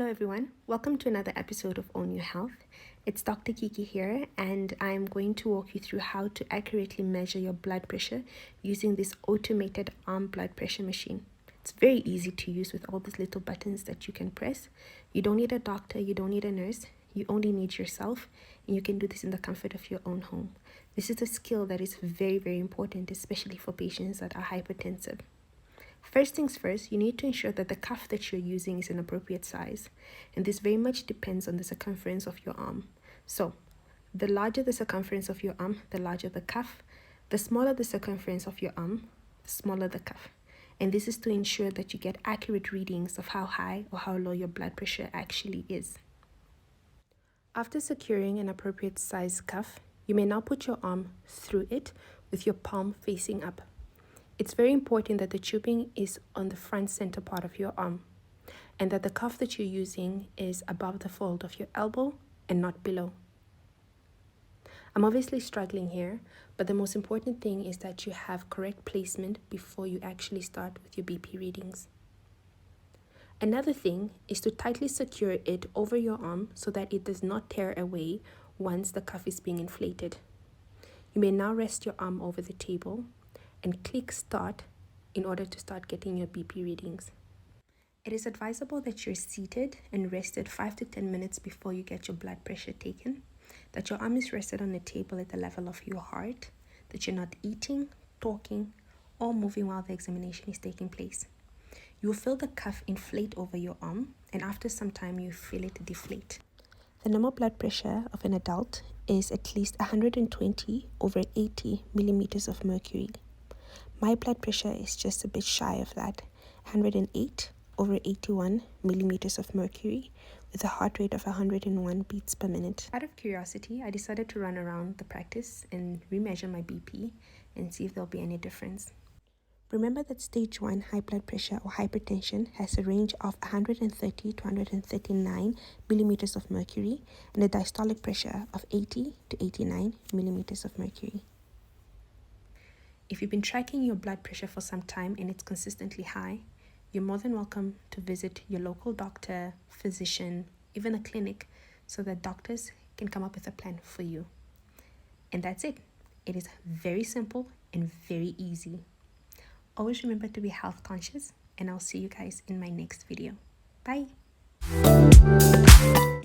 everyone, welcome to another episode of Own Your Health. It's Dr. Kiki here, and I'm going to walk you through how to accurately measure your blood pressure using this automated arm blood pressure machine. It's very easy to use with all these little buttons that you can press. You don't need a doctor, you don't need a nurse, you only need yourself, and you can do this in the comfort of your own home. This is a skill that is very, very important, especially for patients that are hypertensive. First things first, you need to ensure that the cuff that you're using is an appropriate size, and this very much depends on the circumference of your arm. So, the larger the circumference of your arm, the larger the cuff. The smaller the circumference of your arm, the smaller the cuff. And this is to ensure that you get accurate readings of how high or how low your blood pressure actually is. After securing an appropriate size cuff, you may now put your arm through it with your palm facing up. It's very important that the tubing is on the front center part of your arm and that the cuff that you're using is above the fold of your elbow and not below. I'm obviously struggling here, but the most important thing is that you have correct placement before you actually start with your BP readings. Another thing is to tightly secure it over your arm so that it does not tear away once the cuff is being inflated. You may now rest your arm over the table and click start in order to start getting your BP readings. It is advisable that you're seated and rested 5 to 10 minutes before you get your blood pressure taken, that your arm is rested on the table at the level of your heart, that you're not eating, talking, or moving while the examination is taking place. You will feel the cuff inflate over your arm, and after some time you feel it deflate. The normal blood pressure of an adult is at least 120/80 millimeters of mercury. My blood pressure is just a bit shy of that, 108/81 millimeters of mercury, with a heart rate of 101 beats per minute. Out of curiosity, I decided to run around the practice and remeasure my BP and see if there'll be any difference. Remember that stage 1 high blood pressure or hypertension has a range of 130 to 139 millimeters of mercury and a diastolic pressure of 80 to 89 millimeters of mercury. If you've been tracking your blood pressure for some time and it's consistently high, you're more than welcome to visit your local doctor, physician, even a clinic, so that doctors can come up with a plan for you. And that's it. It is very simple and very easy. Always remember to be health conscious, and I'll see you guys in my next video. Bye.